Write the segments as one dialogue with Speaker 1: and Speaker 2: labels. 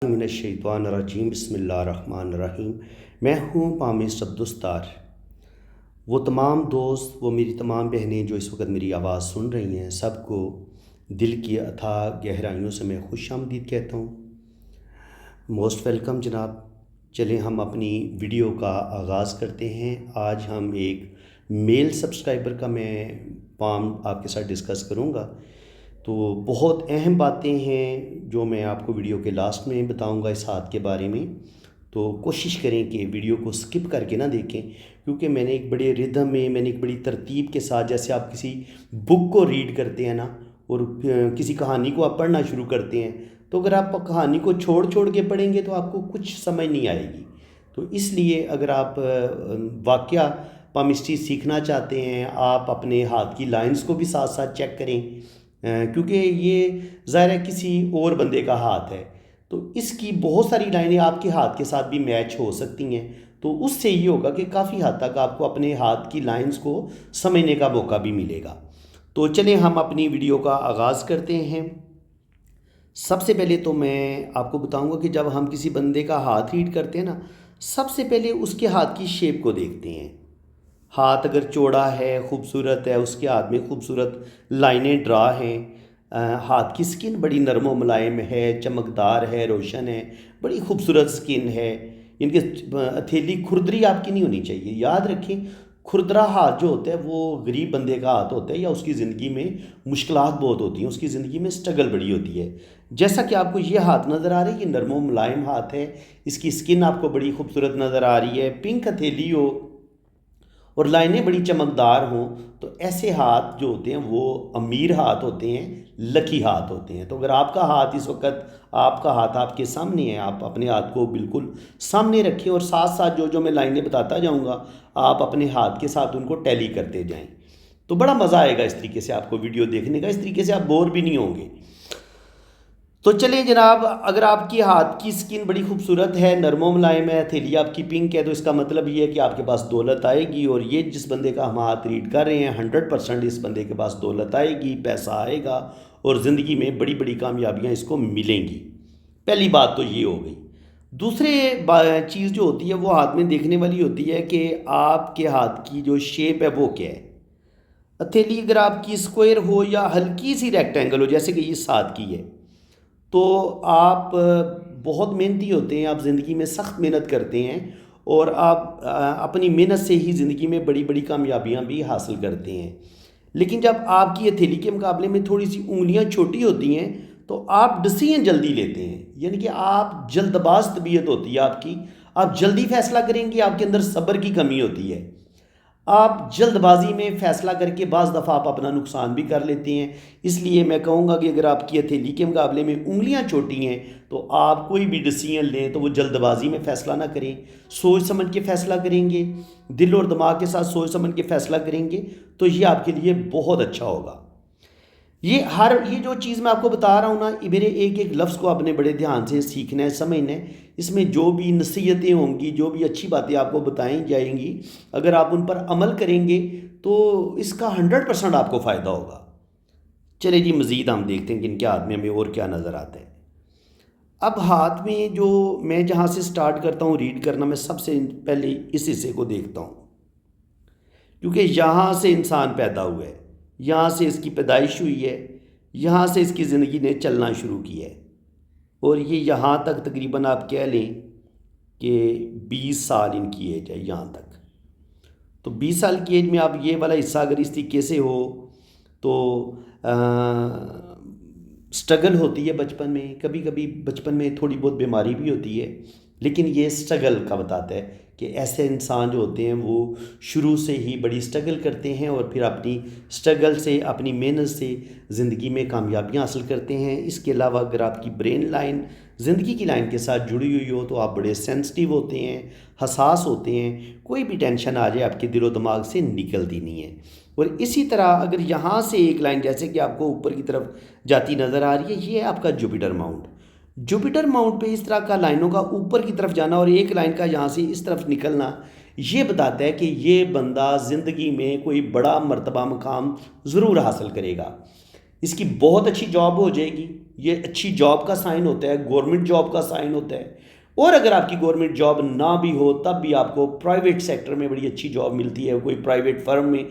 Speaker 1: मिनश्शैतानिर्रजीम बिस्मिल्लाहिर्रहमानिर्रहीम। मैं हूँ पामिस अब्दुस्तार। वो तमाम दोस्त, वो मेरी तमाम बहनें जो इस वक्त मेरी आवाज़ सुन रही हैं, सबको दिल की अथाह गहराइयों से मैं खुशामदीद कहता हूँ। मोस्ट वेलकम जनाब। चलें हम अपनी वीडियो का आगाज़ करते हैं। आज हम एक मेल सब्सक्राइबर का मैं पाम आपके साथ डिस्कस करूँगा। तो बहुत अहम बातें हैं जो मैं आपको वीडियो के लास्ट में बताऊंगा इस हाथ के बारे में। तो कोशिश करें कि वीडियो को स्किप करके ना देखें, क्योंकि मैंने एक बड़े रिदम में, मैंने एक बड़ी तरतीब के साथ, जैसे आप किसी बुक को रीड करते हैं ना, और किसी कहानी को आप पढ़ना शुरू करते हैं, तो अगर आप कहानी को छोड़ छोड़ के पढ़ेंगे तो आपको कुछ समझ नहीं आएगी। तो इसलिए अगर आप वाकया पामिस्ट्री सीखना चाहते हैं, आप अपने हाथ की लाइंस को भी साथ साथ चेक करें, क्योंकि ये ज़ाहिर है किसी और बंदे का हाथ है, तो इसकी बहुत सारी लाइनें आपके हाथ के साथ भी मैच हो सकती हैं। तो उससे ये होगा कि काफ़ी हद तक आपको अपने हाथ की लाइंस को समझने का मौका भी मिलेगा। तो चलें हम अपनी वीडियो का आगाज़ करते हैं। सबसे पहले तो मैं आपको बताऊंगा कि जब हम किसी बंदे का हाथ रीड करते हैं ना, सबसे पहले उसके हाथ की शेप को देखते हैं। हाथ अगर चौड़ा है, खूबसूरत है, उसके हाथ में खूबसूरत लाइनें ड्रा हैं, हाथ की स्किन बड़ी नरम व मुलायम है, चमकदार है, रोशन है, बड़ी खूबसूरत स्किन है। इनके हथेली खुरदरी आपकी नहीं होनी चाहिए। याद रखें, खुरदरा हाथ जो होता है वो गरीब बंदे का हाथ होता है, या उसकी ज़िंदगी में मुश्किलात बहुत होती हैं, उसकी ज़िंदगी में स्ट्रगल बड़ी होती है। जैसा कि आपको ये हाथ नज़र आ रही है, ये नरम व मुलायम हाथ है, इसकी स्किन आपको बड़ी खूबसूरत नज़र आ रही है, पिंक हथेली हो और लाइनें बड़ी चमकदार हों, तो ऐसे हाथ जो होते हैं वो अमीर हाथ होते हैं, लकी हाथ होते हैं। तो अगर आपका हाथ इस वक्त, आपका हाथ आपके सामने है, आप अपने हाथ को बिल्कुल सामने रखें और साथ साथ जो जो मैं लाइनें बताता जाऊंगा, आप अपने हाथ के साथ उनको टैली करते जाएं। तो बड़ा मज़ा आएगा इस तरीके से आपको वीडियो देखने का। इस तरीके से आप बोर भी नहीं होंगे। तो चलिए जनाब, अगर आपकी हाथ की स्किन बड़ी खूबसूरत है, नरमो मुलायम है, हथेली आपकी पिंक है, तो इसका मतलब ये है कि आपके पास दौलत आएगी। और ये जिस बंदे का हम हाथ रीड कर रहे हैं, 100% इस बंदे के पास दौलत आएगी, पैसा आएगा और ज़िंदगी में बड़ी बड़ी कामयाबियाँ इसको मिलेंगी। पहली बात तो ये हो गई। दूसरे चीज़ जो होती है वो हाथ में देखने वाली होती है कि आपके हाथ की जो शेप है वो क्या है। हथेली अगर आपकी स्क्वायर हो या हल्की सी रेक्टेंगल हो, जैसे कि इस हाथ की है, तो आप बहुत मेहनती होते हैं, आप ज़िंदगी में सख्त मेहनत करते हैं और आप अपनी मेहनत से ही ज़िंदगी में बड़ी बड़ी कामयाबियां भी हासिल करते हैं। लेकिन जब आपकी हथेली के मुकाबले में थोड़ी सी उंगलियां छोटी होती हैं, तो आप डिसीजन जल्दी लेते हैं, यानी कि आप जल्दबाज तबीयत होती है आपकी, आप जल्दी फैसला करेंगे, आपके अंदर सब्र की कमी होती है। आप जल्दबाजी में फ़ैसला करके बाज़ दफ़ा आप अपना नुकसान भी कर लेते हैं। इसलिए मैं कहूँगा कि अगर आपकी हथेली के मुकाबले में उंगलियां छोटी हैं, तो आप कोई भी डिसीजन लें तो वो जल्दबाजी में फ़ैसला ना करें, सोच समझ के फ़ैसला करेंगे, दिल और दिमाग के साथ सोच समझ के फ़ैसला करेंगे, तो ये आपके लिए बहुत अच्छा होगा। ये जो चीज़ मैं आपको बता रहा हूँ ना, ये मेरे एक एक लफ्ज़ को आपने बड़े ध्यान से सीखना है, समझना है। इसमें जो भी नसीहतें होंगी, जो भी अच्छी बातें आपको बताई जाएंगी, अगर आप उन पर अमल करेंगे तो इसका 100% आपको फ़ायदा होगा। चलिए जी, मज़ीद हम देखते हैं कि इनके हाथ में हमें और क्या नज़र आता है। अब हाथ में जो मैं जहाँ से स्टार्ट करता हूँ रीड करना, मैं सबसे पहले इस हिस्से को देखता हूँ, क्योंकि यहाँ से इंसान पैदा हुआ है, यहाँ से इसकी पैदाइश हुई है, यहाँ से इसकी ज़िंदगी ने चलना शुरू किया है, और ये यहाँ तक तकरीबन आप कह लें कि 20 साल इनकी एज है यहाँ तक। तो 20 साल की एज में आप ये वाला हिस्सा अगर इस तरीके से हो, तो स्ट्रगल होती है बचपन में, कभी कभी बचपन में थोड़ी बहुत बीमारी भी होती है, लेकिन ये स्ट्रगल का बताता है कि ऐसे इंसान जो होते हैं वो शुरू से ही बड़ी स्ट्रगल करते हैं और फिर अपनी स्ट्रगल से, अपनी मेहनत से ज़िंदगी में कामयाबियाँ हासिल करते हैं। इसके अलावा अगर आपकी ब्रेन लाइन ज़िंदगी की लाइन के साथ जुड़ी हुई हो, तो आप बड़े सेंसिटिव होते हैं, हसास होते हैं, कोई भी टेंशन आ जाए आपके दिलो दिमाग से निकलती नहीं है। और इसी तरह अगर यहाँ से एक लाइन जैसे कि आपको ऊपर की तरफ जाती नज़र आ रही है, ये है आपका जुपिटर माउंट। जुपिटर माउंट पे इस तरह का लाइनों का ऊपर की तरफ जाना और एक लाइन का यहाँ से इस तरफ निकलना, ये बताता है कि ये बंदा ज़िंदगी में कोई बड़ा मर्तबा मकाम ज़रूर हासिल करेगा। इसकी बहुत अच्छी जॉब हो जाएगी। ये अच्छी जॉब का साइन होता है, गवर्नमेंट जॉब का साइन होता है। और अगर आपकी गवर्नमेंट जॉब ना भी हो तब भी आपको प्राइवेट सेक्टर में बड़ी अच्छी जॉब मिलती है, कोई प्राइवेट फर्म में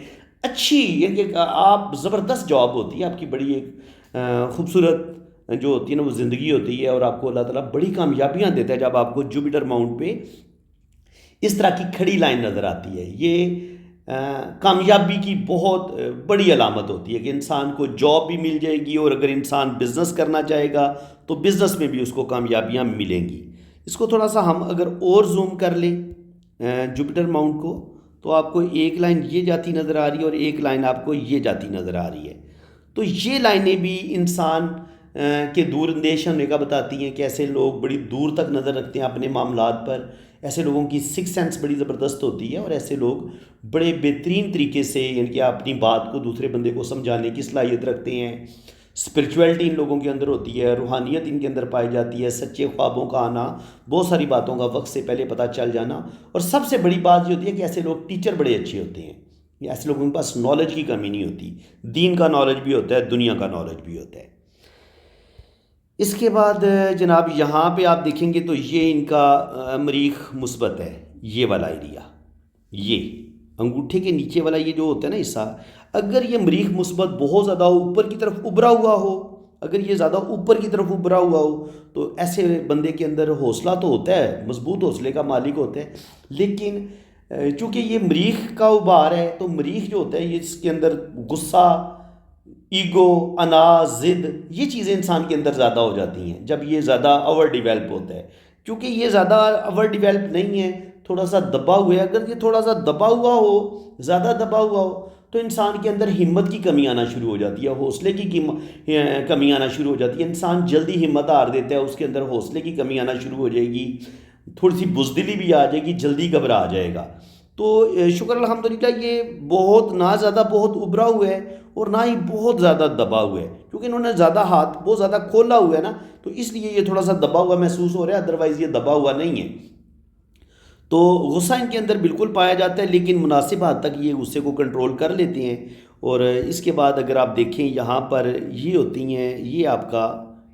Speaker 1: अच्छी, ये आप ज़बरदस्त जॉब होती है आपकी, बड़ी एक खूबसूरत जो होती है ना वो ज़िंदगी होती है, और आपको अल्लाह ताला बड़ी कामयाबियाँ देता है जब आपको जुपिटर माउंट पे इस तरह की खड़ी लाइन नज़र आती है। ये कामयाबी की बहुत बड़ी अलामत होती है कि इंसान को जॉब भी मिल जाएगी, और अगर इंसान बिज़नेस करना चाहेगा तो बिज़नेस में भी उसको कामयाबियाँ मिलेंगी। इसको थोड़ा सा हम अगर और जूम कर लें जुपिटर माउंट को, तो आपको एक लाइन ये जाती नज़र आ रही है और एक लाइन आपको ये जाती नज़र आ रही है। तो ये लाइनें भी इंसान के दूरंदेश होने का बताती हैं कि ऐसे लोग बड़ी दूर तक नज़र रखते हैं अपने मामलात पर, ऐसे लोगों की सिक्स सेंस बड़ी ज़बरदस्त होती है, और ऐसे लोग बड़े बेहतरीन तरीके से यानी कि अपनी बात को दूसरे बंदे को समझाने की सलाहियत रखते हैं। स्पिरिचुअलिटी इन लोगों के अंदर होती है, रूहानियत इनके अंदर पाई जाती है, सच्चे ख्वाबों का आना, बहुत सारी बातों का वक्त से पहले पता चल जाना, और सबसे बड़ी बात ये होती है कि ऐसे लोग टीचर बड़े अच्छे होते हैं। ऐसे लोगों के पास नॉलेज की कमी नहीं होती, दीन का नॉलेज भी होता है, दुनिया का नॉलेज भी होता है। इसके बाद जनाब यहाँ पे आप देखेंगे तो ये इनका मरीख मुस्बत है, ये वाला एरिया, ये अंगूठे के नीचे वाला ये जो होता है ना हिस्सा, अगर ये मरीख मुस्बत बहुत ज़्यादा ऊपर की तरफ उभरा हुआ हो, अगर ये ज़्यादा ऊपर की तरफ उभरा हुआ हो, तो ऐसे बंदे के अंदर हौसला तो होता है, मजबूत हौसले का मालिक होता है, लेकिन चूँकि ये मरीख का उभार है, तो मरीख जो होता है ये इसके अंदर गुस्सा, ईगो, अना, ज़िद, ये चीज़ें इंसान के अंदर ज़्यादा हो जाती हैं जब ये ज़्यादा ओवर डिवेल्प होता है। क्योंकि ये ज़्यादा ओवर डिवेल्प नहीं है, थोड़ा सा दबा हुआ है, अगर ये थोड़ा सा दबा हुआ हो, ज़्यादा दबा हुआ हो, तो इंसान के अंदर हिम्मत की कमी आना शुरू हो जाती है, हौसले की कमी आना शुरू हो जाती है, इंसान जल्दी हिम्मत हार देता है, उसके अंदर हौसले की कमी आना शुरू हो जाएगी, थोड़ी सी बुज़दिली भी आ जाएगी, जल्दी घबरा आ जाएगा। तो शुक्र अल्हम्दुलिल्लाह ये बहुत ना ज़्यादा बहुत उभरा हुआ है और ना ही बहुत ज़्यादा दबा हुआ है, क्योंकि इन्होंने ज़्यादा हाथ बहुत ज़्यादा खोला हुआ है ना, तो इसलिए ये थोड़ा सा दबा हुआ महसूस हो रहा है, अदरवाइज़ ये दबा हुआ नहीं है। तो गुस्सा इनके अंदर बिल्कुल पाया जाता है, लेकिन मुनासिब हद तक ये गुस्से को कंट्रोल कर लेते हैं। और इसके बाद अगर आप देखें यहाँ पर ये होती हैं, ये आपका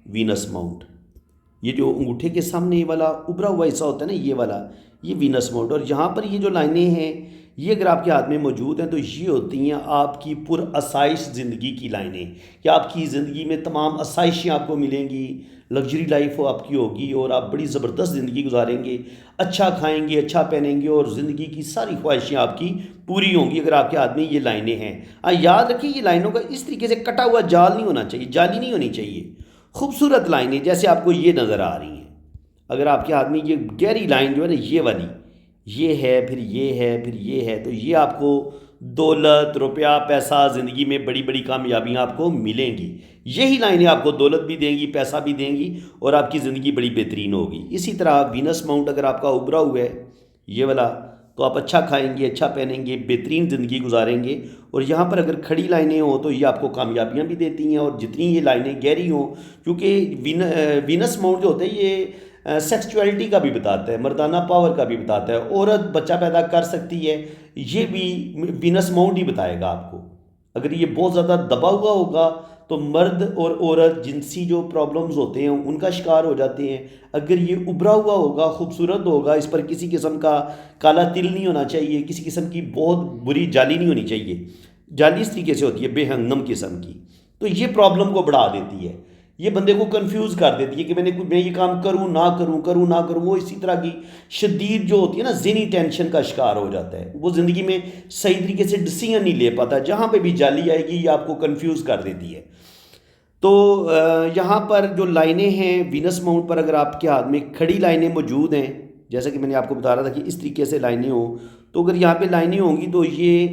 Speaker 1: वीनस माउंट, ये जो अंगूठे के सामने ये वाला उभरा हुआ हिस्सा होता है ना, ये वाला, ये वीनस माउंट, और यहाँ पर ये जो लाइनें हैं ये अगर आपके हाथ में मौजूद हैं तो ये होती हैं आपकी पुरअसाइश ज़िंदगी की लाइनें, कि आपकी ज़िंदगी में तमाम आसाइशें आपको मिलेंगी, लग्जरी लाइफ हो आपकी होगी, और आप बड़ी ज़बरदस्त ज़िंदगी गुजारेंगे, अच्छा खाएंगे, अच्छा पहनेंगे, और ज़िंदगी की सारी ख्वाहिशें आपकी पूरी होंगी अगर आपके हाथ में ये लाइनें हैं। याद रखिए ये लाइनों का इस तरीके से कटा हुआ जाल नहीं होना चाहिए, जाली नहीं होनी चाहिए, खूबसूरत लाइनें जैसे आपको ये नज़र आ रही हैं। अगर आपके हाथ में ये गहरी लाइन जो है ना, ये वाली, ये है, फिर ये है, फिर ये है, तो ये आपको दौलत, रुपया, पैसा, ज़िंदगी में बड़ी बड़ी कामयाबियाँ आपको मिलेंगी। यही लाइनें आपको दौलत भी देंगी, पैसा भी देंगी, और आपकी ज़िंदगी बड़ी बेहतरीन होगी। इसी तरह वीनस माउंट अगर आपका उभरा हुआ है ये वाला, तो आप अच्छा खाएंगे, अच्छा पहनेंगे, बेहतरीन ज़िंदगी गुजारेंगे। और यहाँ पर अगर खड़ी लाइनें हों तो ये आपको कामयाबियाँ भी देती हैं, और जितनी ये लाइनें गहरी हों, क्योंकि वीनस माउंट जो होते हैं ये सेक्सुअलिटी का भी बताता है, मर्दाना पावर का भी बताता है, औरत बच्चा पैदा कर सकती है, ये भी वीनस माउंट ही बताएगा आपको। अगर ये बहुत ज़्यादा दबा हुआ होगा तो मर्द और औरत जिनसी जो प्रॉब्लम्स होते हैं उनका शिकार हो जाते हैं। अगर ये उभरा हुआ होगा, खूबसूरत होगा, इस पर किसी किस्म का काला तिल नहीं होना चाहिए, किसी किस्म की बहुत बुरी जाली नहीं होनी चाहिए, जाली इस तरीके से होती है बेहंगम किस्म की, तो ये प्रॉब्लम को बढ़ा देती है, ये बंदे को कंफ्यूज कर देती है कि मैं ये काम करूँ ना करूँ, करूँ ना करूँ। वो इसी तरह की शदीद जो होती है ना ज़हनी टेंशन का शिकार हो जाता है, वो ज़िंदगी में सही तरीके से डिसीजन नहीं ले पाता, जहाँ पे भी जाली आएगी ये आपको कंफ्यूज कर देती है। तो यहाँ पर जो लाइनें हैं वीनस माउंट पर, अगर आपके हाथ में खड़ी लाइनें मौजूद हैं, जैसा कि मैंने आपको बता रहा था कि इस तरीके से लाइनें हों, तो अगर यहाँ पे लाइनें होंगी तो ये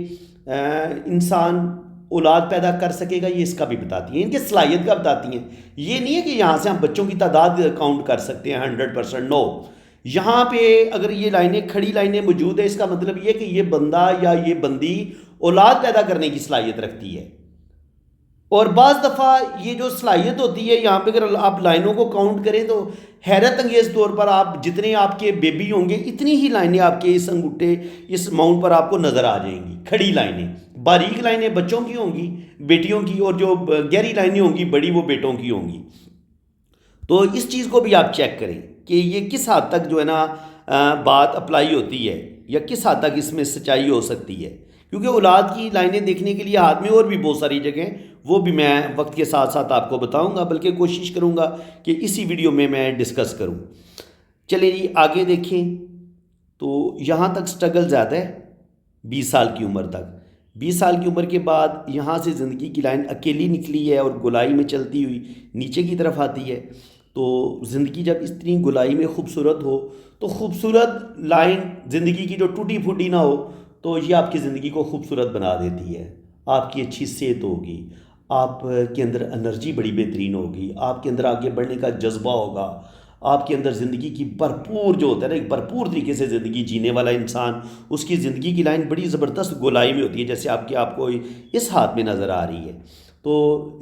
Speaker 1: इंसान औलाद पैदा कर सकेगा, ये इसका भी बताती हैं, इनके सलाहियत का बताती हैं। ये नहीं है कि यहाँ से हम बच्चों की तादाद काउंट कर सकते हैं 100%, नो। यहाँ पे अगर ये लाइनें खड़ी लाइनें मौजूद है, इसका मतलब ये कि ये बंदा या ये बंदी औलाद पैदा करने की सलाहियत रखती है। और बाज़ दफ़ा ये जो सलाहियत होती है यहाँ पे, अगर आप लाइनों को काउंट करें तो हैरत अंगेज़ तौर पर आप जितने आपके बेबी होंगे इतनी ही लाइनें आपके इस अंगूठे, इस माउंट पर आपको नज़र आ जाएंगी। खड़ी लाइनें, बारीक लाइनें बच्चों की होंगी, बेटियों की, और जो गहरी लाइनें होंगी बड़ी, वो बेटों की होंगी। तो इस चीज़ को भी आप चेक करें कि ये किस हद तक जो है ना बात अप्लाई होती है, या किस हद तक इसमें सच्चाई हो सकती है। क्योंकि औलाद की लाइनें देखने के लिए हाथ में और भी बहुत सारी जगह, वो भी मैं वक्त के साथ साथ आपको बताऊंगा, बल्कि कोशिश करूंगा कि इसी वीडियो में मैं डिस्कस करूं। चलिए जी आगे देखें। तो यहाँ तक स्ट्रगल ज़्यादा है 20 साल की उम्र तक। 20 साल की उम्र के बाद यहाँ से ज़िंदगी की लाइन अकेली निकली है और गोलाई में चलती हुई नीचे की तरफ आती है। तो ज़िंदगी जब इतनी गोलाई में खूबसूरत हो, तो खूबसूरत लाइन ज़िंदगी की जो टूटी फूटी ना हो, तो ये आपकी ज़िंदगी को खूबसूरत बना देती है। आपकी अच्छी सेहत होगी, आपके अंदर एनर्जी बड़ी बेहतरीन होगी, आपके अंदर आगे बढ़ने का जज्बा होगा, आपके अंदर ज़िंदगी की भरपूर जो होता है ना, एक भरपूर तरीके से ज़िंदगी जीने वाला इंसान, उसकी ज़िंदगी की लाइन बड़ी ज़बरदस्त गोलाई में होती है, जैसे आपको इस हाथ में नज़र आ रही है। तो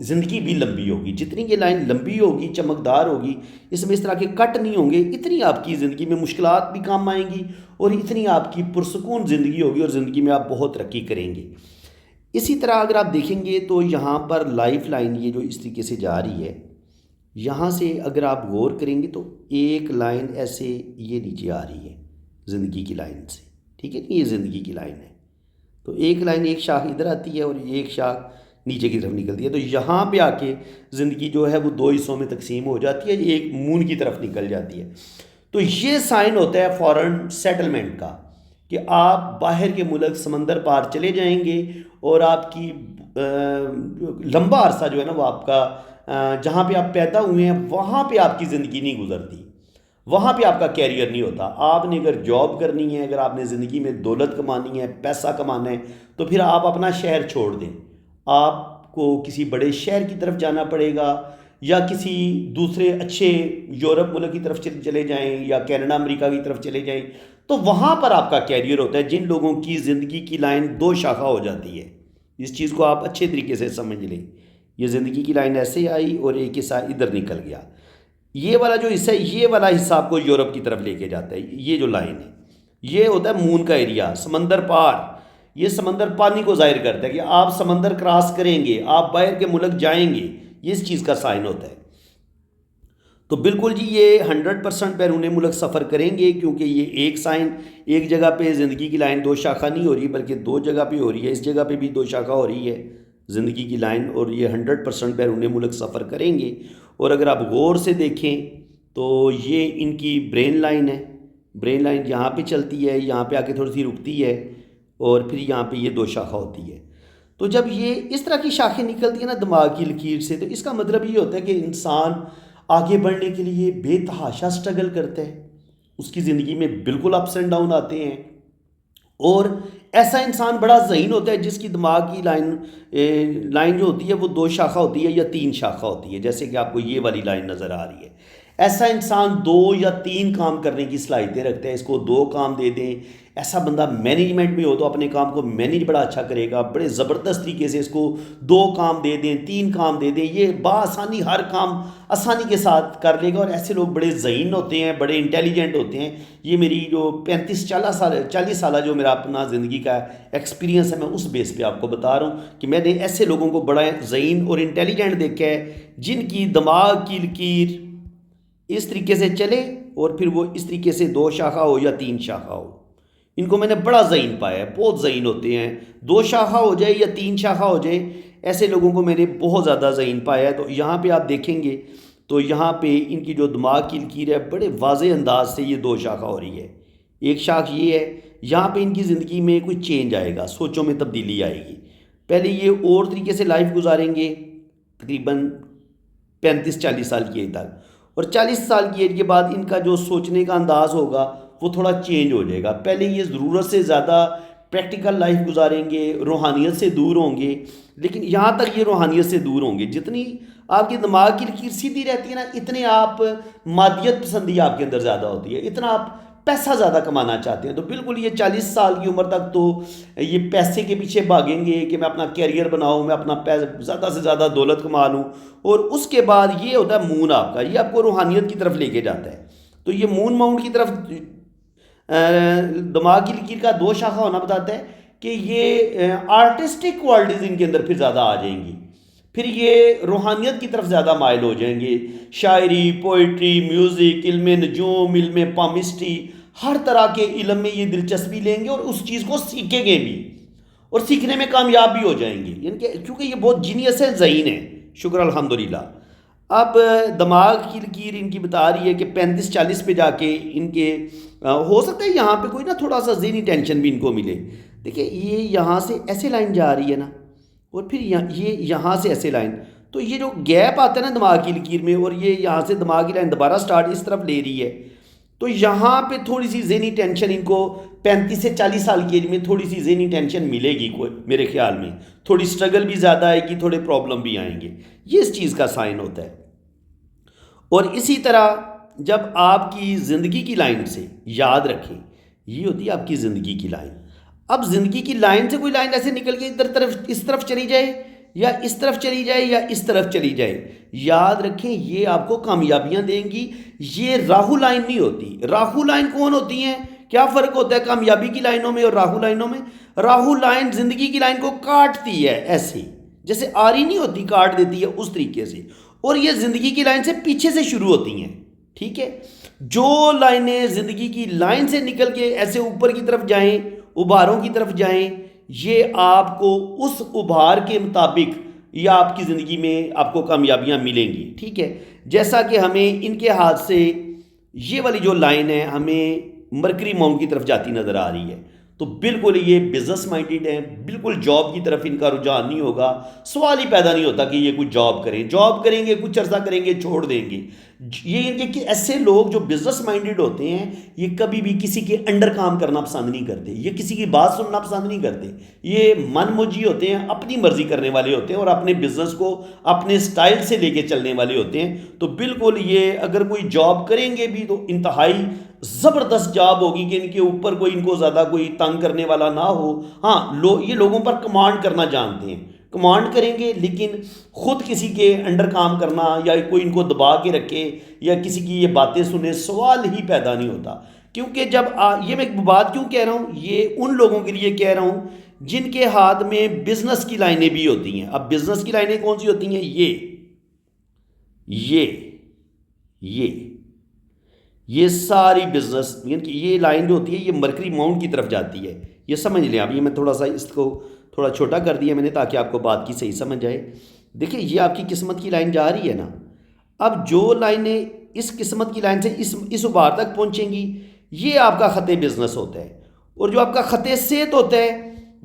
Speaker 1: ज़िंदगी भी लंबी होगी। जितनी ये लाइन लंबी होगी, चमकदार होगी, इसमें इस तरह के कट नहीं होंगे, इतनी आपकी ज़िंदगी में मुश्किलात भी काम आएंगी और इतनी आपकी पुरसकून ज़िंदगी होगी और ज़िंदगी में आप बहुत तरक्की करेंगे। इसी तरह अगर आप देखेंगे तो यहाँ पर लाइफ लाइन ये जो इस तरीके से जा रही है, यहाँ से अगर आप गौर करेंगे तो एक लाइन ऐसे ये नीचे आ रही है ज़िंदगी की लाइन से, ठीक है, ये ज़िंदगी की लाइन है। तो एक लाइन, एक शाख इधर आती है और एक शाख नीचे की तरफ निकलती है। तो यहाँ पे आके ज़िंदगी जो है वो दो हिस्सों में तकसीम हो जाती है, एक मून की तरफ निकल जाती है। तो ये साइन होता है फॉरेन सेटलमेंट का, कि आप बाहर के मुल्क समंदर पार चले जाएंगे और आपकी लंबा अरसा जो है ना वो आपका जहाँ पे आप पैदा हुए हैं वहाँ पे आपकी ज़िंदगी नहीं गुजरती, वहाँ पे आपका कैरियर नहीं होता। आपने अगर जॉब करनी है, अगर आपने ज़िंदगी में दौलत कमानी है, पैसा कमाना है, तो फिर आप अपना शहर छोड़ दें, आपको किसी बड़े शहर की तरफ जाना पड़ेगा, या किसी दूसरे अच्छे यूरोप मुल्क की तरफ चले जाएं, या कनाडा अमेरिका की तरफ चले जाएं, तो वहाँ पर आपका कैरियर होता है। जिन लोगों की ज़िंदगी की लाइन दो शाखा हो जाती है, इस चीज़ को आप अच्छे तरीके से समझ लें। ये ज़िंदगी की लाइन ऐसे आई और एक हिस्सा इधर निकल गया, ये वाला जो हिस्सा है, ये वाला हिस्सा आपको यूरोप की तरफ लेके जाता है। ये जो लाइन है, ये होता है मून का एरिया, समंदर पार। ये समंदर पानी को जाहिर करता है कि आप समंदर क्रॉस करेंगे, आप बाहर के मुल्क जाएंगे, ये इस चीज़ का साइन होता है। तो बिल्कुल जी ये 100% बैरून मुल्क सफ़र करेंगे, क्योंकि ये एक साइन, एक जगह पे ज़िंदगी की लाइन दो शाखा नहीं हो रही, बल्कि दो जगह पे हो रही है। इस जगह पे भी दो शाखा हो रही है ज़िंदगी की लाइन, और ये 100% बैरून मुल्क सफ़र करेंगे। और अगर आप गौर से देखें तो ये इनकी ब्रेन लाइन है। ब्रेन लाइन यहाँ पे चलती है, यहाँ पे आके थोड़ी सी रुकती है, और फिर यहाँ पे ये दो शाखा होती है। तो जब ये इस तरह की शाखें निकलती है ना दिमाग की लकीर से, तो इसका मतलब ये होता है कि इंसान आगे बढ़ने के लिए बेतहाशा स्ट्रगल करता है, उसकी ज़िंदगी में बिल्कुल अप्स एंड डाउन आते हैं। और ऐसा इंसान बड़ा ज़हीन होता है जिसकी दिमाग की लाइन जो होती है वो दो शाखा होती है या तीन शाखा होती है, जैसे कि आपको ये वाली लाइन नज़र आ रही है। ऐसा इंसान दो या तीन काम करने की सलाहियतें रखता है। इसको दो काम दे दें, ऐसा बंदा मैनेजमेंट में हो तो अपने काम को मैनेज बड़ा अच्छा करेगा, बड़े ज़बरदस्त तरीके से। इसको दो काम दे दें, तीन काम दे दें, ये बासानी हर काम आसानी के साथ कर लेगा। और ऐसे लोग बड़े ज़हीन होते हैं, बड़े इंटेलिजेंट होते हैं। ये मेरी जो 40 साल जो मेरा अपना ज़िंदगी का एक्सपीरियंस है, मैं उस बेस पे आपको बता रहा हूँ कि मैंने ऐसे लोगों को बड़ा ज़हीन और इंटेलिजेंट देखा है, जिनकी दिमाग की लकीर इस तरीके से चले और फिर वो इस तरीके से दो शाखा हो या तीन शाखा हो। इनको मैंने बड़ा ज़हीन पाया है, बहुत ज़हीन होते हैं। दो शाखा हो जाए या तीन शाखा हो जाए, ऐसे लोगों को मैंने बहुत ज़्यादा ज़हीन पाया है। तो यहाँ पे आप देखेंगे तो यहाँ पे इनकी जो दिमाग की लकीर है, बड़े वाज़े अंदाज से ये दो शाखा हो रही है। एक शाख ये है, यहाँ पे इनकी ज़िंदगी में कोई चेंज आएगा, सोचों में तब्दीली आएगी। पहले ये और तरीके से लाइफ गुजारेंगे तकरीबन 35-40 साल की एज तक, और 40 साल की एज के बाद इनका जो सोचने का अंदाज़ होगा वो थोड़ा चेंज हो जाएगा। पहले ये ज़रूरत से ज़्यादा प्रैक्टिकल लाइफ गुजारेंगे, रूहानियत से दूर होंगे। लेकिन यहाँ तक ये रूहानियत से दूर होंगे, जितनी आपके दिमाग की लकीर सीधी रहती है ना, इतने आप मादियत पसंदी आपके अंदर ज़्यादा होती है, इतना आप पैसा ज़्यादा कमाना चाहते हैं, तो बिल्कुल ये 40 साल की उम्र तक तो ये पैसे के पीछे भागेंगे कि मैं अपना कैरियर बनाऊं, मैं अपना ज़्यादा से ज़्यादा दौलत कमा लूं। और उसके बाद ये होता है मून आपका, ये आपको रूहानियत की तरफ लेके जाता है। तो ये मून माउंट की तरफ दिमाग की लकीर का दो शाखा होना बताता है कि ये आर्टिस्टिक क्वालिटीज़ इनके अंदर फिर ज़्यादा आ जाएंगी, फिर ये रूहानियत की तरफ ज़्यादा माइल हो जाएंगे। शायरी, पोइट्री, म्यूज़िक, इल्म नजूम, इल्म पामिस्ट्री, हर तरह के इल्म में ये दिलचस्पी लेंगे और उस चीज़ को सीखेंगे भी और सीखने में कामयाब भी हो जाएंगे, यानी कि क्योंकि ये बहुत जीनियस है, ज़हीन है। शुक्र अल्हम्दुलिल्लाह। अब दिमाग की लकीर इनकी बता रही है कि 35-40 पे जाके इनके हो सकता है यहाँ पे कोई ना थोड़ा सा ज़हनी टेंशन भी इनको मिले। देखिए ये यहाँ से ऐसे लाइन जा रही है ना, और फिर ये यहाँ से ऐसे लाइन, तो ये जो गैप आता है ना दिमाग की लकीर में, और ये यहाँ से दिमाग की लाइन दोबारा स्टार्ट इस तरफ ले रही है, तो यहाँ पे थोड़ी सी ज़हनी टेंशन इनको 35 से 40 साल की एज में थोड़ी सी ज़हनी टेंशन मिलेगी, कोई मेरे ख्याल में थोड़ी स्ट्रगल भी ज़्यादा आएगी, थोड़े प्रॉब्लम भी आएंगे। ये इस चीज़ का साइन होता है। और इसी तरह जब आपकी ज़िंदगी की लाइन से, याद रखें ये होती है आपकी ज़िंदगी की लाइन। अब ज़िंदगी की लाइन से कोई लाइन ऐसे निकल के इधर तरफ, इस तरफ चली जाए, या इस तरफ चली जाए, या इस तरफ चली जाए, याद रखें ये आपको कामयाबियां देंगी। ये राहु लाइन नहीं होती। राहु लाइन कौन होती हैं? क्या फ़र्क होता है कामयाबी की लाइनों में और राहु लाइनों में? राहु लाइन ज़िंदगी की लाइन को काटती है, ऐसे जैसे आरी नहीं होती, काट देती है उस तरीके से। और ये ज़िंदगी की लाइन से पीछे से शुरू होती हैं, ठीक है। जो लाइनें ज़िंदगी की लाइन से निकल के ऐसे ऊपर की तरफ जाएं, उभारों की तरफ जाएं, ये आपको उस उभार के मुताबिक या आपकी ज़िंदगी में आपको कामयाबियां मिलेंगी, ठीक है। जैसा कि हमें इनके हाथ से ये वाली जो लाइन है हमें मरकरी माउंट की तरफ जाती नज़र आ रही है, तो बिल्कुल ये बिजनेस माइंडेड हैं, बिल्कुल जॉब की तरफ इनका रुझान नहीं होगा। सवाल ही पैदा नहीं होता कि ये कुछ जॉब करें। जॉब करेंगे, कुछ अर्सा करेंगे, छोड़ देंगे। ये इनके कि ऐसे लोग जो बिजनेस माइंडेड होते हैं ये कभी भी किसी के अंडर काम करना पसंद नहीं करते, ये किसी की बात सुनना पसंद नहीं करते। ये मनमौजी होते हैं, अपनी मर्जी करने वाले होते हैं और अपने बिजनेस को अपने स्टाइल से लेके चलने वाले होते हैं। तो बिल्कुल ये अगर कोई जॉब करेंगे भी तो इंतहाई ज़बरदस्त जॉब होगी कि इनके ऊपर कोई इनको ज़्यादा कोई तंग करने वाला ना हो। हाँ, ये लोगों पर कमांड करना जानते हैं, कमांड करेंगे, लेकिन ख़ुद किसी के अंडर काम करना या कोई इनको दबा के रखे या किसी की ये बातें सुने, सवाल ही पैदा नहीं होता। क्योंकि जब ये मैं एक बात क्यों कह रहा हूँ, ये उन लोगों के लिए कह रहा हूँ जिनके हाथ में बिजनेस की लाइनें भी होती हैं। अब बिजनेस की लाइनें कौन सी होती हैं? ये सारी बिजनेस, यानी कि ये लाइन जो होती है ये मरकरी माउंट की तरफ जाती है। ये समझ लें। अब ये मैं थोड़ा सा इसको थोड़ा छोटा कर दिया मैंने ताकि आपको बात की सही समझ आए। देखिए ये आपकी किस्मत की लाइन जा रही है ना। अब जो लाइनें इस किस्मत की लाइन से इस उभार तक पहुंचेंगी, ये आपका ख़त बिज़नेस होता है। और जो आपका ख़त सेहत होता है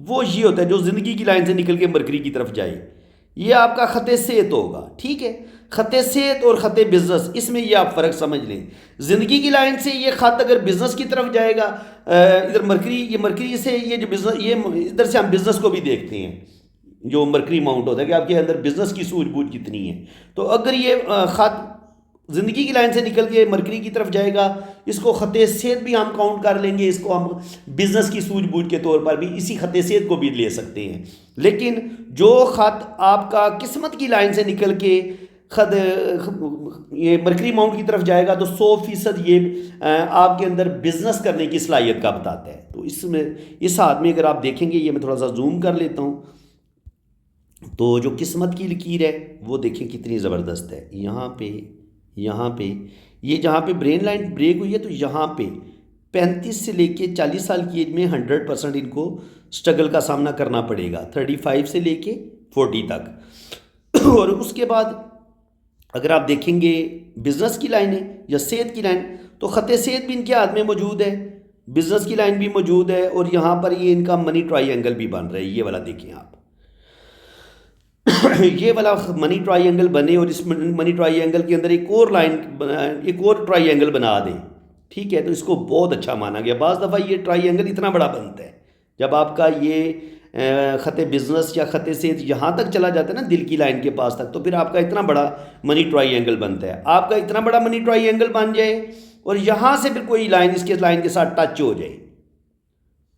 Speaker 1: वो ये होता है जो ज़िंदगी की लाइन से निकल के मरकरी की तरफ जाए, ये आपका ख़त सेहत होगा, ठीक है। ख़त सेहत और ख़त बिज़नेस, इसमें ये आप फ़र्क समझ लें। ज़िंदगी की लाइन से ये ख़त अगर बिज़नेस की तरफ जाएगा, इधर मरकरी, ये मरकरी से ये जो बिज़नेस, ये इधर से हम बिज़नेस को भी देखते हैं, जो मरकरी माउंट होता है कि आपके अंदर बिज़नेस की सूझबूझ कितनी है। तो अगर ये ख़त ज़िंदगी की लाइन से निकल के मरकरी की तरफ जाएगा, इसको ख़त सेहत भी हम काउंट कर लेंगे, इसको हम बिज़नेस की सूझबूझ के तौर पर भी इसी ख़त सेहत को भी ले सकते हैं। लेकिन जो ख़त आपका किस्मत की लाइन से निकल के ये मरकरी माउंट की तरफ जाएगा तो 100% ये आपके अंदर बिज़नेस करने की सलाहियत का बताता है। तो इसमें इस हाथ में अगर आप देखेंगे, ये मैं थोड़ा सा जूम कर लेता हूँ, तो जो किस्मत की लकीर है वो देखें कितनी ज़बरदस्त है। यहाँ पे ये जहाँ पे ब्रेन लाइन ब्रेक हुई है, तो यहाँ पे 35 से लेके 40 साल की एज में 100% इनको स्ट्रगल का सामना करना पड़ेगा, 35 से लेके 40 तक। और उसके बाद अगर आप देखेंगे बिज़नेस की लाइन है या सेहत की लाइन, तो ख़त सेहत भी इनके हाथ में मौजूद है, बिज़नेस की लाइन भी मौजूद है, और यहाँ पर ये इनका मनी ट्रायंगल भी बन रहा है। ये वाला देखें आप ये वाला मनी ट्रायंगल बने और इस मनी ट्रायंगल के अंदर एक और लाइन, एक और ट्रायंगल बना दें, ठीक है। तो इसको बहुत अच्छा माना गया। बाज़ दफ़ा ये ट्रायंगल इतना बड़ा बनता है जब आपका ये ख़त बिज़नेस या ख़त सेहत यहाँ तक चला जाता है ना, दिल की लाइन के पास तक, तो फिर आपका इतना बड़ा मनी ट्रायंगल बनता है। आपका इतना बड़ा मनी ट्रायंगल बन जाए और यहाँ से फिर कोई लाइन इसके लाइन के साथ टच हो जाए,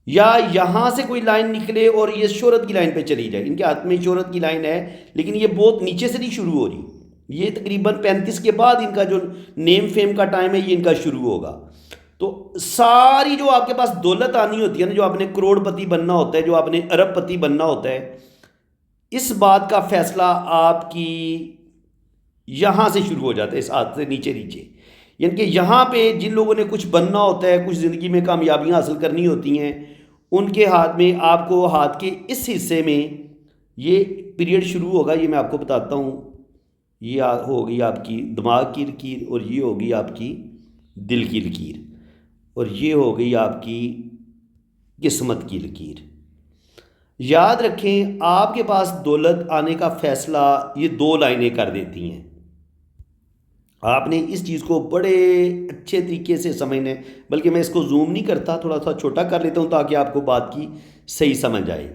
Speaker 1: या यहाँ से कोई लाइन निकले और ये शोहरत की लाइन पे चली जाए। इनके हाथ में शोहरत की लाइन है, लेकिन ये बहुत नीचे से नहीं शुरू हो रही, ये तकरीबन 35 के बाद इनका जो नेम फेम का टाइम है ये इनका शुरू होगा। तो सारी जो आपके पास दौलत आनी होती है ना, जो आपने करोड़पति बनना होता है, जो आपने अरबपति बनना होता है, इस बात का फैसला आपकी यहाँ से शुरू हो जाता है, इस हाथ से नीचे नीचे। यानी कि यहाँ पे जिन लोगों ने कुछ बनना होता है, कुछ ज़िंदगी में कामयाबियाँ हासिल करनी होती हैं, उनके हाथ में, आपको हाथ के इस हिस्से में ये पीरियड शुरू होगा। ये मैं आपको बताता हूँ। ये होगी आपकी दिमाग की लकीर, और ये होगी आपकी दिल की लकीर, और ये हो गई आपकी किस्मत की लकीर। याद रखें, आपके पास दौलत आने का फ़ैसला ये 2 लाइनें कर देती हैं। आपने इस चीज़ को बड़े अच्छे तरीके से समझना है, बल्कि मैं इसको जूम नहीं करता, थोड़ा सा छोटा कर लेता हूँ ताकि आपको बात की सही समझ आए।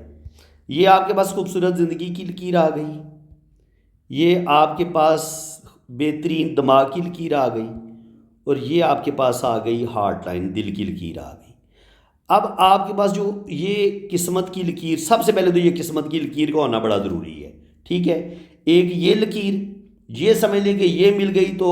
Speaker 1: ये आपके पास खूबसूरत ज़िंदगी की लकीर आ गई, ये आपके पास बेहतरीन दिमाग की लकीर आ गई, और ये आपके पास आ गई हार्ट लाइन, दिल की लकीर आ गई। अब आपके पास जो ये किस्मत की लकीर, सबसे पहले तो ये किस्मत की लकीर का होना बड़ा ज़रूरी है, ठीक है। एक ये लकीर, ये समझ लें कि ये मिल गई तो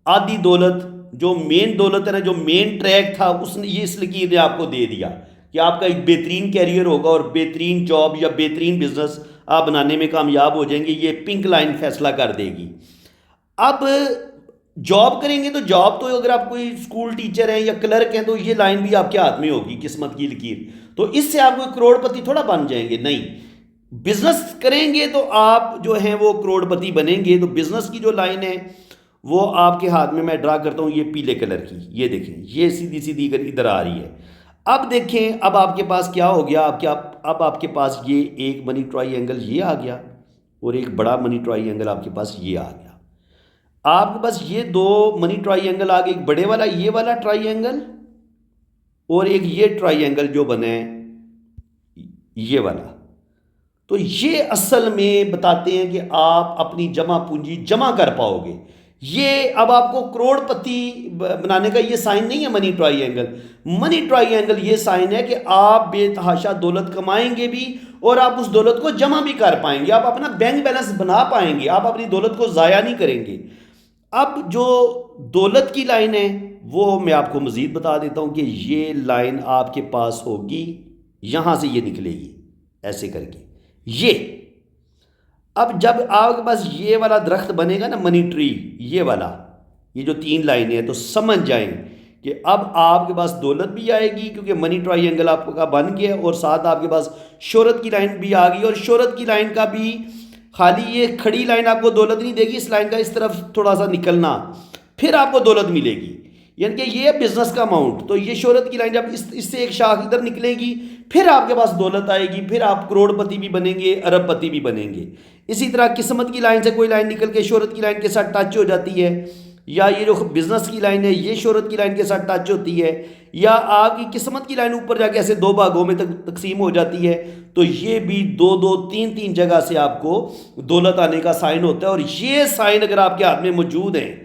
Speaker 1: आधी दौलत, जो मेन दौलत है ना, जो मेन ट्रैक था, उसने ये इस लकीर ने आपको दे दिया कि आपका एक बेहतरीन कैरियर होगा और बेहतरीन जॉब या बेहतरीन बिजनेस आप बनाने में कामयाब हो जाएंगे। ये पिंक लाइन फैसला कर देगी। अब जॉब करेंगे तो जॉब तो, अगर आप कोई स्कूल टीचर हैं या क्लर्क हैं, तो ये लाइन भी आपके हाथ में होगी, किस्मत की लकीर। तो इससे आप कोई करोड़पति थोड़ा बन जाएंगे, नहीं। बिजनेस करेंगे तो आप जो हैं वो करोड़पति बनेंगे। तो बिजनेस की जो लाइन है वो आपके हाथ में, मैं ड्रा करता हूँ ये पीले कलर की, ये देखें, ये सीधी सीधी इधर आ रही है। अब देखें, अब आपके पास क्या हो गया, अब आपके पास ये एक मनी ट्रायंगल ये आ गया, और एक बड़ा मनी ट्रायंगल आपके पास ये आ गया। आपके पास ये 2 मनी ट्रायंगल आ गए, एक बड़े वाला ये वाला ट्रायंगल, और एक ये ट्रायंगल जो बने ये वाला। तो ये असल में बताते हैं कि आप अपनी जमा पूंजी जमा कर पाओगे। ये अब आपको करोड़पति बनाने का ये साइन नहीं है मनी ट्रायंगल। मनी ट्रायंगल ये साइन है कि आप बेतहाशा दौलत कमाएंगे भी, और आप उस दौलत को जमा भी कर पाएंगे, आप अपना बैंक बैलेंस बना पाएंगे, आप अपनी दौलत को ज़ाया नहीं करेंगे। अब जो दौलत की लाइन है वो मैं आपको मज़ीद बता देता हूँ कि ये लाइन आपके पास होगी, यहाँ से ये निकलेगी ऐसे करके ये। अब जब आपके पास ये वाला दरख्त बनेगा ना, मनी ट्री, ये वाला, ये जो 3 लाइनें हैं, तो समझ जाएं कि अब आपके पास दौलत भी आएगी, क्योंकि मनी ट्रायंगल आपका बन गया, और साथ आपके पास शोहरत की लाइन भी आ गई। और शोहरत की लाइन का भी, खाली ये खड़ी लाइन आपको दौलत नहीं देगी, इस लाइन का इस तरफ थोड़ा सा निकलना, फिर आपको दौलत मिलेगी। यानी कि ये बिजनेस का अमाउंट। तो ये शोहरत की लाइन जब इससे एक शाख इधर निकलेगी, फिर आपके पास दौलत आएगी, फिर आप करोड़पति भी बनेंगे, अरबपति भी बनेंगे। इसी तरह किस्मत की लाइन से कोई लाइन निकल के शोहरत की लाइन के साथ टच हो जाती है, या ये जो बिजनेस की लाइन है ये शोहरत की लाइन के साथ टच होती है, या आपकी किस्मत की लाइन ऊपर जाके ऐसे 2 भागों में तकसीम हो जाती है, तो ये भी 2-2, 3-3 जगह से आपको दौलत आने का साइन होता है। और ये साइन अगर आपके हाथ में मौजूद है,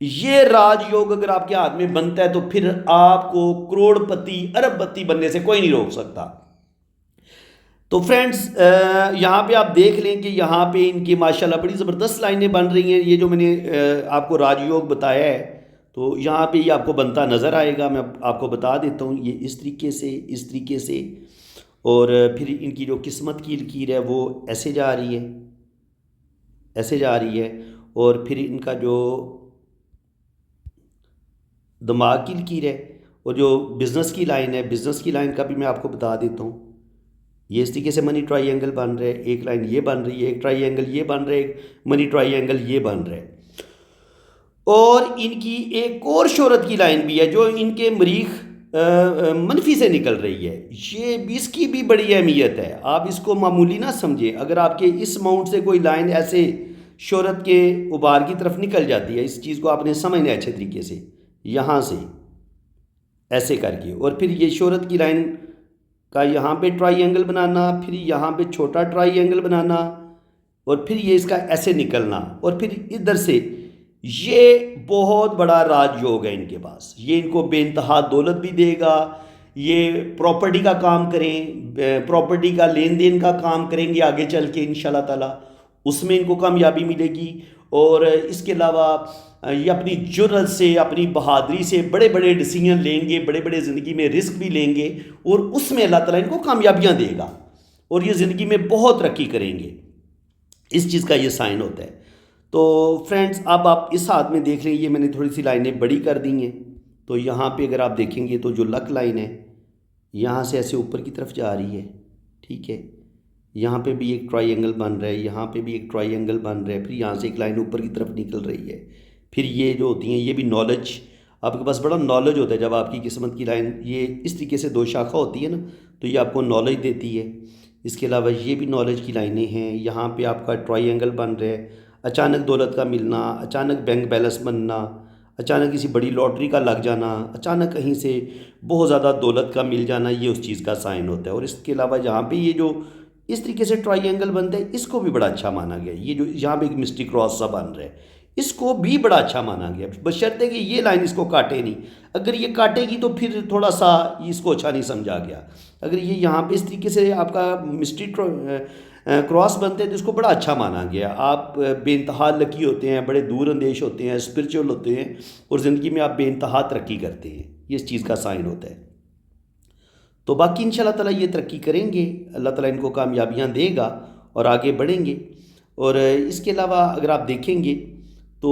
Speaker 1: ये राजयोग अगर आपके हाथ में बनता है, तो फिर आपको करोड़पति अरबपति बनने से कोई नहीं रोक सकता। तो फ्रेंड्स, यहाँ पे आप देख लें कि यहाँ पे इनकी माशाल्लाह बड़ी ज़बरदस्त लाइनें बन रही हैं। ये जो मैंने आपको राजयोग बताया है, तो यहाँ पे ये आपको बनता नज़र आएगा। मैं आपको बता देता हूँ, ये इस तरीके से, इस तरीके से, और फिर इनकी जो किस्मत की लकीर है वो ऐसे जा रही है, ऐसे जा रही है, और फिर इनका जो दिमाग की लकीर है, और जो बिज़नेस की लाइन है, बिज़नेस की लाइन का भी मैं आपको बता देता हूँ। ये इस तरीके से मनी ट्रायंगल बन रहे हैं, एक लाइन ये बन रही है, एक ट्रायंगल ये बन रहे, एक मनी ट्रायंगल ये बन रहे। और इनकी एक और शोहरत की लाइन भी है जो इनके मरीख मनफी से निकल रही है। ये इसकी भी बड़ी अहमियत है, आप इसको मामूली ना समझें। अगर आपके इस अमाउंट से कोई लाइन ऐसे शोहरत के उबार की तरफ निकल जाती है, इस चीज़ को आपने समझना है अच्छे तरीके से, यहाँ से ऐसे करके, और फिर ये शोहरत की लाइन का यहाँ पे ट्रायंगल बनाना, फिर यहाँ पे छोटा ट्रायंगल बनाना, और फिर ये इसका ऐसे निकलना, और फिर इधर से ये बहुत बड़ा राजयोग है इनके पास। ये इनको बेइंतहा दौलत भी देगा। ये प्रॉपर्टी का काम करें, प्रॉपर्टी का लेन देन का काम करेंगे आगे चल के इंशाल्लाह ताला, उसमें इनको कामयाबी मिलेगी। और इसके अलावा ये अपनी जुर्रत से, अपनी बहादुरी से बड़े बड़े डिसीजन लेंगे, बड़े बड़े ज़िंदगी में रिस्क भी लेंगे और उसमें अल्लाह ताला इनको कामयाबियाँ देगा और ये ज़िंदगी में बहुत तरक्की करेंगे। इस चीज़ का ये साइन होता है। तो फ्रेंड्स, अब आप इस हाथ में देख रहे हैं, ये मैंने थोड़ी सी लाइनें बड़ी कर दी हैं। तो यहाँ पे अगर आप देखेंगे तो जो लक लाइन है यहाँ से ऐसे ऊपर की तरफ जा रही है, ठीक है। यहाँ पे भी एक ट्रायंगल बन रहा है, यहाँ पे भी एक ट्रायंगल बन रहा है, फिर यहाँ से एक लाइन ऊपर की तरफ निकल रही है। फिर ये जो होती हैं, ये भी नॉलेज, आपके पास बड़ा नॉलेज होता है जब आपकी किस्मत की लाइन ये इस तरीके से दो शाखा होती है ना, तो ये आपको नॉलेज देती है। इसके अलावा ये भी नॉलेज की लाइनें हैं। यहाँ पे आपका ट्रायंगल बन रहा है, अचानक दौलत का मिलना, अचानक बैंक बैलेंस बनना, अचानक किसी बड़ी लॉटरी का लग जाना, अचानक कहीं से बहुत ज़्यादा दौलत का मिल जाना, ये उस चीज़ का साइन होता है। और इसके अलावा यहाँ पे ये जो इस तरीके से ट्रायंगल बनता है, इसको भी बड़ा अच्छा माना गया। ये जो यहाँ पे एक मिस्टी क्रॉस सा बन रहा है, इसको भी बड़ा अच्छा माना गया, बशर्ते कि ये लाइन इसको काटे नहीं। अगर ये काटेगी तो फिर थोड़ा सा इसको अच्छा नहीं समझा गया। अगर ये यहाँ पे इस तरीके से आपका मिस्टी क्रॉस बनते हैं तो इसको बड़ा अच्छा माना गया। आप बेइंतहा लकी होते हैं, बड़े दूर अंदेश होते हैं, स्पिरिचुअल होते हैं और ज़िंदगी में आप बेइंतहा तरक्की करते हैं, ये इस चीज़ का साइन होता है। तो बाकी इंशाल्लाह ताला ये तरक्की करेंगे, अल्लाह ताला इनको कामयाबियाँ देगा और आगे बढ़ेंगे। और इसके अलावा अगर आप देखेंगे तो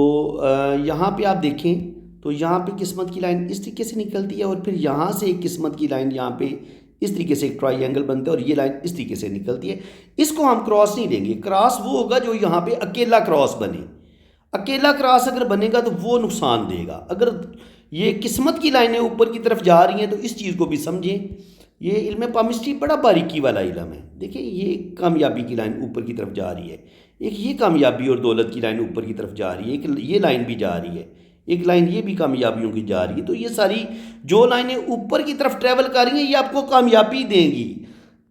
Speaker 1: यहाँ पे आप देखें तो यहाँ पे किस्मत की लाइन इस तरीके से निकलती है और फिर यहाँ से एक किस्मत की लाइन यहाँ पे इस तरीके से एक ट्रायंगल बनता है और ये लाइन इस तरीके से निकलती है। इसको हम क्रॉस नहीं देंगे, क्रॉस वो होगा जो यहाँ पे अकेला क्रॉस बने। अकेला क्रॉस अगर बनेगा तो वो नुकसान देगा। अगर ये किस्मत की लाइनें ऊपर की तरफ जा रही हैं तो इस चीज़ को भी समझें। ये इल्म पामिस्ट्री बड़ा बारीकी वाला इल्म है। देखिए, ये कामयाबी की लाइन ऊपर की तरफ जा रही है, एक ये कामयाबी और दौलत की लाइन ऊपर की तरफ जा रही है, एक ये लाइन भी जा रही है, एक लाइन ये भी कामयाबियों की जा रही है। तो ये सारी जो लाइनें ऊपर की तरफ ट्रैवल कर रही हैं ये आपको कामयाबी देंगी।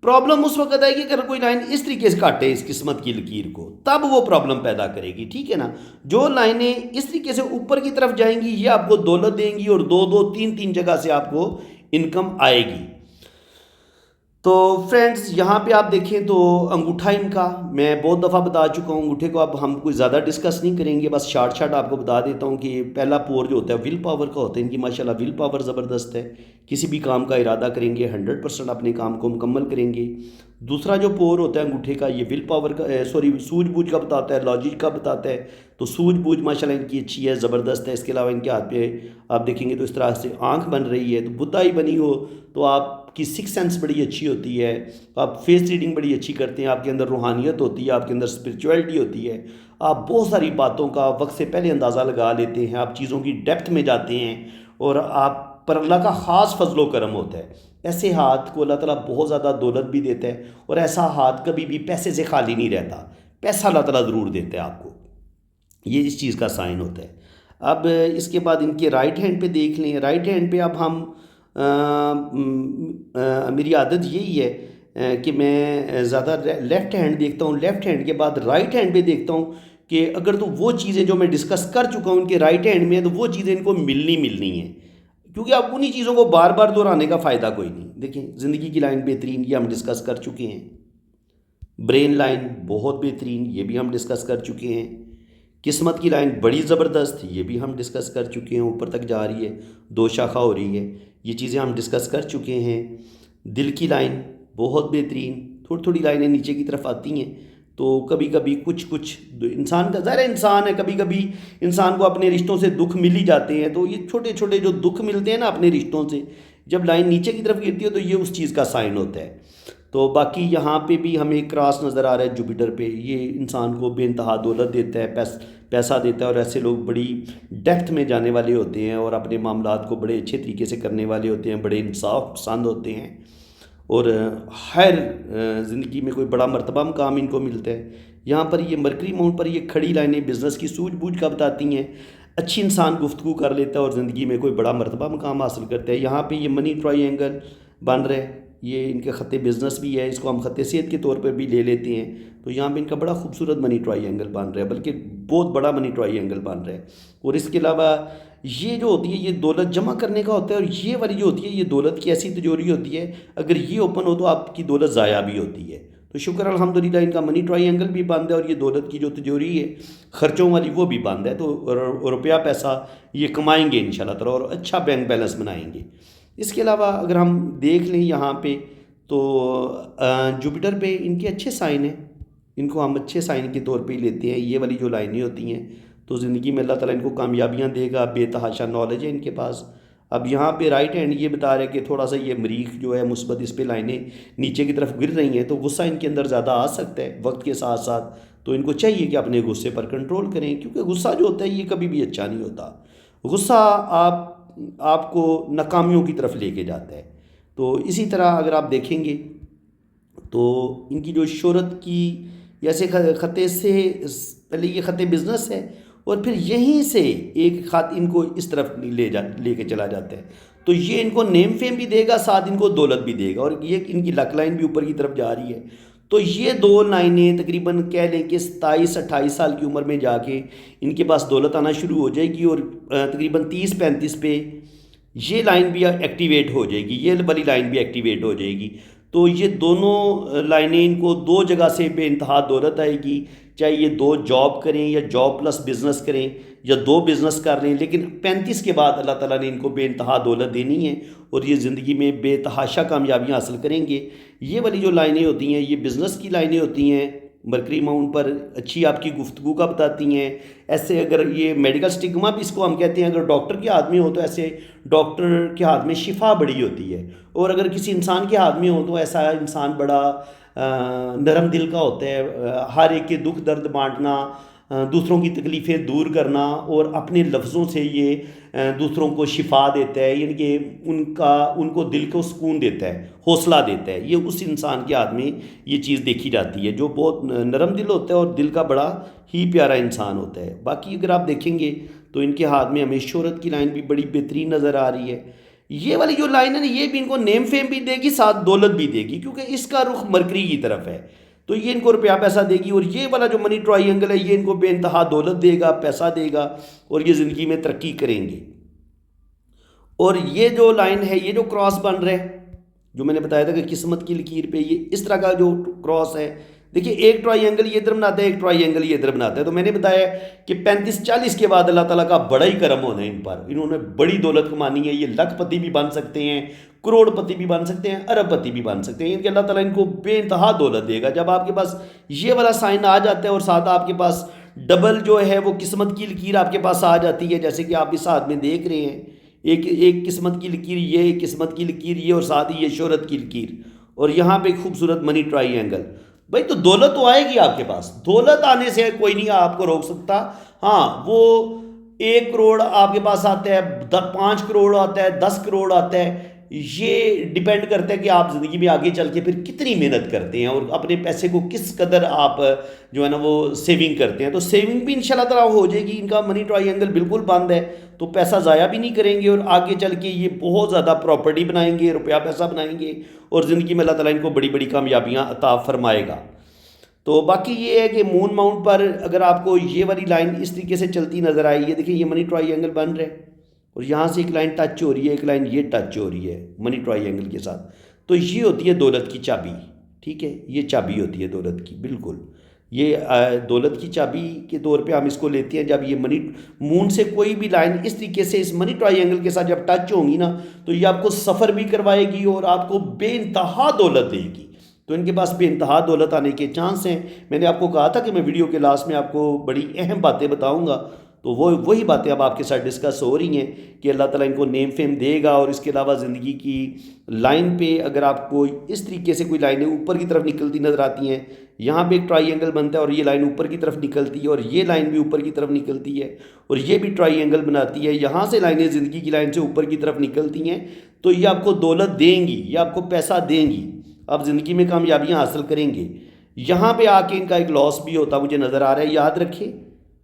Speaker 1: प्रॉब्लम उस वक्त आएगी अगर कोई लाइन इस तरीके से काटे इस किस्मत की लकीर को, तब वो प्रॉब्लम पैदा करेगी, ठीक है ना। जो लाइनें इस तरीके से ऊपर की तरफ जाएंगी ये आपको दौलत देंगी और दो दो तीन तीन जगह से आपको इनकम आएगी। तो फ्रेंड्स, यहाँ पे आप देखें तो अंगूठा इनका मैं बहुत दफ़ा बता चुका हूँ। अंगूठे को अब हम कोई ज़्यादा डिस्कस नहीं करेंगे, बस शार्ट आपको बता देता हूँ कि पहला पोर जो होता है विल पावर का होता है। इनकी माशाल्लाह विल पावर ज़बरदस्त है, किसी भी काम का इरादा करेंगे 100% अपने काम को मुकम्मल करेंगे। दूसरा जो पोर होता है अंगूठे का, ये विल पावर का सूझबूझ का बताता है, लॉजिक का बताता है। तो सूझबूझ माशाल्लाह इनकी अच्छी है, ज़बरदस्त है। इसके अलावा इनके हाथ पे आप देखेंगे तो इस तरह से आँख बन रही है, तो बुताई बनी हो तो आपकी सिक्स सेंस बड़ी अच्छी होती है, आप फेस रीडिंग बड़ी अच्छी करते हैं, आपके अंदर रूहानियत होती है, आपके अंदर स्पिरिचुअलिटी होती है, आप बहुत सारी बातों का वक्त से पहले अंदाज़ा लगा लेते हैं, आप चीज़ों की डेप्थ में जाते हैं और आप पर अल्लाह का ख़ास फजलो करम होता है। ऐसे हाथ को अल्लाह ताला बहुत ज़्यादा दौलत भी देता है और ऐसा हाथ कभी भी पैसे से खाली नहीं रहता, पैसा अल्लाह ताला ज़रूर देता है आपको, ये इस चीज़ का साइन होता है। अब इसके बाद इनके राइट हैंड पे देख लें। राइट हैंड पे अब हम मेरी आदत यही है कि मैं ज़्यादा लेफ़्ट हैंड देखता हूँ, लेफ़्ट हैंड के बाद राइट हैंड पे देखता हूँ कि अगर तो वो चीज़ें जो मैं डिस्कस कर चुका हूँ उनके राइट हैंड में है तो वो चीज़ें इनको मिलनी है, क्योंकि अब उन्हीं चीज़ों को बार बार दोहराने का फ़ायदा कोई नहीं। देखिए, ज़िंदगी की लाइन बेहतरीन, ये हम डिस्कस कर चुके हैं। ब्रेन लाइन बहुत बेहतरीन, ये भी हम डिस्कस कर चुके हैं। किस्मत की लाइन बड़ी ज़बरदस्त, ये भी हम डिस्कस कर चुके हैं, ऊपर तक जा रही है, दो शाखा हो रही है, ये चीज़ें हम डिस्कस कर चुके हैं। दिल की लाइन बहुत बेहतरीन, थोड़ी थोड़ी लाइनें नीचे की तरफ आती हैं तो कभी कभी कुछ इंसान का ज़ाहिर इंसान है, कभी कभी इंसान को अपने रिश्तों से दुख मिल ही जाते हैं। तो ये छोटे छोटे जो दुख मिलते हैं ना अपने रिश्तों से, जब लाइन नीचे की तरफ गिरती है तो ये उस चीज़ का साइन होता है। तो बाकी यहाँ पे भी हमें क्रॉस नज़र आ रहा है जुपिटर पे, ये इंसान को बेइंतहा दौलत देता है, पैसा देता है और ऐसे लोग बड़ी डेप्थ में जाने वाले होते हैं और अपने मामलात को बड़े अच्छे तरीके से करने वाले होते हैं, बड़े इंसाफ पसंद होते हैं और हर ज़िंदगी में कोई बड़ा मर्तबा मुकाम इनको मिलता है। यहाँ पर ये मरकरी माउंट पर ये खड़ी लाइनें बिज़नेस की सूझबूझ का बताती हैं। अच्छी इंसान गुफ्तगू कर लेता है और ज़िंदगी में कोई बड़ा मर्तबा मुकाम हासिल करता है। यहाँ पे ये मनी ट्रायंगल बन रहा है, ये इनके ख़त बिज़नेस भी है, इसको हम ख़त सेहत के तौर पर भी ले लेते हैं। तो यहाँ पे इनका बड़ा खूबसूरत मनी ट्रायंगल बन रहा है, बल्कि बहुत बड़ा मनी ट्रायंगल बन रहा है। और इसके अलावा ये जो होती है ये दौलत जमा करने का होता है, और ये वाली जो होती है ये दौलत की ऐसी तिजोरी होती है, अगर ये ओपन हो तो आपकी दौलत ज़ाया भी होती है। तो शुक्र अल्हम्दुलिल्लाह इनका मनी ट्रायंगल भी बंद है, और ये दौलत की जो तिजोरी है ख़र्चों वाली वो भी बंद है। तो रुपया पैसा ये कमाएंगे इंशाल्लाह ताला, और अच्छा बैंक बैलेंस बनाएंगे। इसके अलावा अगर हम देख लें यहाँ पे, तो जुपिटर पे इनके अच्छे साइन हैं, इनको हम अच्छे साइन के तौर पे ही लेते हैं। ये वाली जो लाइनें होती हैं तो ज़िंदगी में अल्लाह ताला इनको कामयाबियाँ देगा, बेतहाशा नॉलेज है इनके पास। अब यहाँ पे राइट हैंड ये बता रहे हैं कि थोड़ा सा ये मरीख जो है मुस्बत, इस पे लाइनें नीचे की तरफ गिर रही हैं, तो गुस्सा इनके अंदर ज़्यादा आ सकता है वक्त के साथ साथ। तो इनको चाहिए कि अपने गुस्से पर कंट्रोल करें, क्योंकि गुस्सा जो होता है ये कभी भी अच्छा नहीं होता। गुस्सा आपको नाकामियों की तरफ लेके जाता है। तो इसी तरह अगर आप देखेंगे तो इनकी जो शोहरत की जैसे ख़ते से पहले ये ख़त बिज़नेस है, और फिर यहीं से एक ख़त इनको इस तरफ लेके चला जाता है। तो ये इनको नेम फेम भी देगा, साथ इनको दौलत भी देगा, और ये इनकी लक लाइन भी ऊपर की तरफ जा रही है। तो ये दो लाइनें तकरीबन कह लें कि 27-28 साल की उम्र में जाके इनके पास दौलत आना शुरू हो जाएगी, और तकरीबन 30-35 पे ये लाइन भी एक्टिवेट हो जाएगी, ये वाली लाइन भी एक्टिवेट हो जाएगी। तो ये दोनों लाइनें इनको दो जगह से बेइंतहा दौलत आएगी, चाहे ये दो जॉब करें या जॉब प्लस बिज़नेस करें या दो बिज़नेस कर लें, लेकिन 35 के बाद अल्लाह ताला ने इनको बेइंतहा दौलत देनी है, और ये ज़िंदगी में बेतहाशा कामयाबियाँ हासिल करेंगे। ये वाली जो लाइनें होती हैं ये बिज़नेस की लाइनें होती हैं, मरकरी माउंट पर अच्छी आपकी गुफ्तगू का बताती हैं। ऐसे अगर ये मेडिकल स्टिग्मा भी इसको हम कहते हैं, अगर डॉक्टर के हाथ में हो तो ऐसे डॉक्टर के हाथ में शिफा बड़ी होती है, और अगर किसी इंसान के हाथ में हो तो ऐसा इंसान बड़ा नरम दिल का होता है, हर एक के दुख दर्द बांटना, दूसरों की तकलीफ़ें दूर करना, और अपने लफ्ज़ों से ये दूसरों को शिफा देता है, यानी कि उनको दिल को सुकून देता है, हौसला देता है। ये उस इंसान के हाथ में ये चीज़ देखी जाती है जो बहुत नरम दिल होता है और दिल का बड़ा ही प्यारा इंसान होता है। बाकी अगर आप देखेंगे तो इनके हाथ में हमें शोहरत की लाइन भी बड़ी बेहतरीन नज़र आ रही है। ये वाली जो लाइन है ना ये भी इनको नेम फेम भी देगी, साथ दौलत भी देगी, क्योंकि इसका रुख मरकरी की तरफ है। तो ये इनको रुपया पैसा देगी, और ये वाला जो मनी ट्रायंगल है ये इनको बेइंतहा दौलत देगा, पैसा देगा, और ये ज़िंदगी में तरक्की करेंगे। और ये जो लाइन है, ये जो क्रॉस बन रहा है, जो मैंने बताया था कि किस्मत की लकीर पे ये इस तरह का जो क्रॉस है, देखिए एक ट्रायंगल ये इधर बनाता है, एक ट्रायंगल ये इधर बनाता है। तो मैंने बताया कि 35-40 के बाद अल्लाह ताला का बड़ा ही करम होना है इन पर, इन्होंने बड़ी दौलत कमानी है। ये लखपति भी बन सकते हैं, करोड़पति भी बन सकते हैं, अरबपति भी बन सकते हैं, इनके अल्लाह ताला इनको बेइंतहा दौलत देगा। जब आपके पास ये वाला साइन आ जाता है और साथ आपके पास डबल जो है वो किस्मत की लकीर आपके पास आ जाती है, जैसे कि आप इस हाथ में देख रहे हैं, एक किस्मत की लकीर ये, एक किस्मत की लकीर ये, और साथ ही ये शोहरत की लकीर, और यहाँ पे खूबसूरत मनी ट्रायंगल। भाई तो दौलत तो आएगी आपके पास, दौलत आने से कोई नहीं आपको रोक सकता। हाँ, वो 1 करोड़ आपके पास आता है, 5 करोड़ आता है, 10 करोड़ आता है, ये डिपेंड करता है कि आप ज़िंदगी में आगे चल के फिर कितनी मेहनत करते हैं और अपने पैसे को किस कदर आप जो है ना वो सेविंग करते हैं। तो सेविंग भी इंशाल्लाह ताला हो जाएगी। इनका मनी ट्रायंगल बिल्कुल बंद है, तो पैसा ज़ाया भी नहीं करेंगे, और आगे चल के ये बहुत ज़्यादा प्रॉपर्टी बनाएंगे, रुपया पैसा बनाएंगे, और ज़िंदगी में अल्लाह ताला इनको बड़ी बड़ी कामयाबियाँ अता फरमाएगा। तो बाकी ये है कि मून माउंट पर अगर आपको ये वाली लाइन इस तरीके से चलती नज़र आई है, देखिए ये मनी ट्रायंगल बन रहा है, और यहाँ से एक लाइन टच हो रही है, एक लाइन ये टच हो रही है मनी ट्रायंगल के साथ। तो ये होती है दौलत की चाबी, ठीक है, ये चाबी होती है दौलत की, बिल्कुल ये दौलत की चाबी के तौर पे हम इसको लेते हैं। जब ये मनी मून से कोई भी लाइन इस तरीके से इस मनी ट्रायंगल के साथ जब टच होंगी ना, तो ये आपको सफ़र भी करवाएगी और आपको बेइंतहा दौलत देगी। तो इनके पास बेइंतहा दौलत आने के चांस हैं। मैंने आपको कहा था कि मैं वीडियो के लास्ट में आपको बड़ी अहम बातें बताऊंगा, तो वही बातें अब आपके साथ डिस्कस हो रही हैं कि अल्लाह ताला इनको नेम फेम देगा। और इसके अलावा ज़िंदगी की लाइन पे अगर आपको इस तरीके से कोई लाइनें ऊपर की तरफ निकलती नज़र आती हैं, यहाँ पे एक ट्रायंगल बनता है और ये लाइन ऊपर की तरफ निकलती है, और ये लाइन भी ऊपर की तरफ निकलती है, और ये भी ट्रायंगल बनाती है, यहाँ से लाइनें ज़िंदगी की लाइन से ऊपर की तरफ निकलती हैं, तो ये आपको दौलत देंगी, ये आपको पैसा देंगी, आप ज़िंदगी में कामयाबियाँ हासिल करेंगे। यहाँ पे आके इनका एक लॉस भी होता मुझे नज़र आ रहा है। याद रखें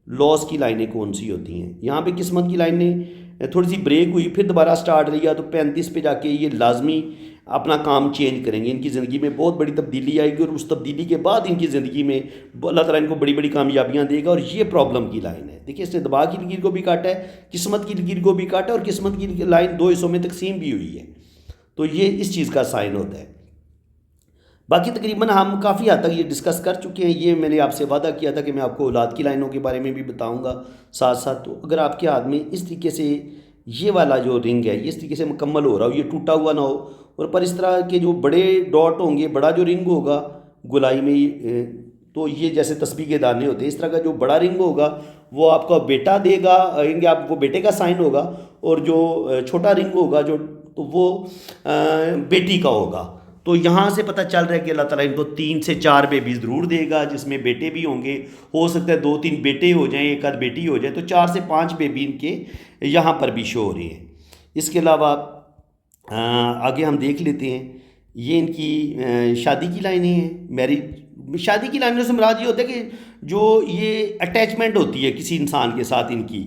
Speaker 1: लॉस की लाइनें कौन सी होती हैं। यहाँ पे किस्मत की लाइनें थोड़ी सी ब्रेक हुई, फिर दोबारा स्टार्ट लिया, तो 35 पे जाके ये लाजमी अपना काम चेंज करेंगे, इनकी ज़िंदगी में बहुत बड़ी तब्दीली आएगी और उस तब्दीली के बाद इनकी ज़िंदगी में अल्लाह ताला इनको बड़ी बड़ी कामयाबियाँ देगा। और ये प्रॉब्लम की लाइन है। देखिए, इसने दबा की लकीर को भी काटा है, किस्मत की लकीर को भी काटा, और किस्मत की लाइन दो हिस्सों में तकसीम भी हुई है। तो ये इस चीज़ का साइन होता है। बाकी तकरीबन हम काफ़ी हद तक ये डिस्कस कर चुके हैं। ये मैंने आपसे वादा किया था कि मैं आपको औलाद की लाइनों के बारे में भी बताऊंगा साथ साथ। तो अगर आपके हाथ में इस तरीके से ये वाला जो रिंग है ये इस तरीके से मुकम्मल हो रहा हो, ये टूटा हुआ ना हो, और पर इस तरह के जो बड़े डॉट होंगे, बड़ा जो रिंग होगा गुलाई में, तो ये जैसे तस्बीह के दाने होते हैं, इस तरह का जो बड़ा रिंग होगा वो आपका बेटा देगा, यानी आप वो बेटे का साइन होगा। और जो छोटा रिंग होगा जो, तो वो बेटी का होगा। तो यहाँ से पता चल रहा है कि अल्लाह ताला इनको 3 से 4 बेबी ज़रूर देगा, जिसमें बेटे भी होंगे। हो सकता है 2-3 बेटे हो जाएं, एक आध बेटी हो जाए, तो 4 से 5 बेबी इनके यहाँ पर भी शो हो रहे हैं। इसके अलावा आगे हम देख लेते हैं। ये इनकी शादी की लाइनें हैं, मैरिज। शादी की लाइनों से मुराद ये होता है कि जो ये अटैचमेंट होती है किसी इंसान के साथ इनकी,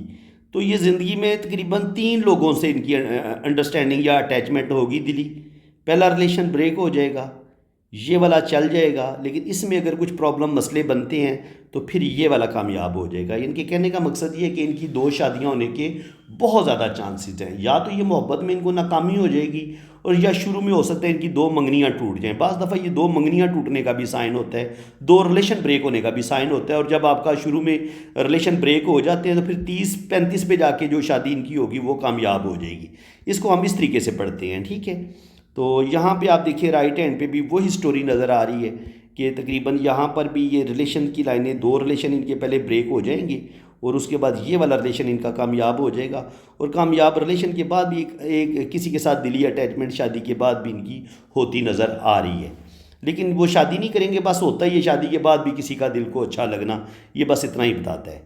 Speaker 1: तो ये ज़िंदगी में तकरीबन 3 लोगों से इनकी अंडरस्टैंडिंग या अटैचमेंट होगी दिली। पहला रिलेशन ब्रेक हो जाएगा, ये वाला चल जाएगा, लेकिन इसमें अगर कुछ प्रॉब्लम मसले बनते हैं तो फिर ये वाला कामयाब हो जाएगा। इनके कहने का मकसद ये है कि इनकी 2 शादियां होने के बहुत ज़्यादा चांसेस हैं। या तो ये मोहब्बत में इनको नाकामी हो जाएगी, और या शुरू में हो सकता है इनकी 2 मंगनियाँ टूट जाएं। बाज़ दफ़ा ये 2 मंगनियाँ टूटने का भी साइन होता है, 2 रिलेशन ब्रेक होने का भी साइन होता है। और जब आपका शुरू में रिलेशन ब्रेक हो जाते हैं तो फिर 30-35 पे जाके जो शादी इनकी होगी वो कामयाब हो जाएगी। इसको हम इस तरीके से पढ़ते हैं, ठीक है। तो यहाँ पे आप देखिए राइट हैंड पे भी वही स्टोरी नज़र आ रही है कि तकरीबन यहाँ पर भी ये रिलेशन की लाइनें, 2 रिलेशन इनके पहले ब्रेक हो जाएंगे और उसके बाद ये वाला रिलेशन इनका कामयाब हो जाएगा। और कामयाब रिलेशन के बाद भी एक किसी के साथ दिली अटैचमेंट शादी के बाद भी इनकी होती नज़र आ रही है। लेकिन वो शादी नहीं करेंगे, बस होता ही है शादी के बाद भी किसी का दिल को अच्छा लगना, ये बस इतना ही बताता है।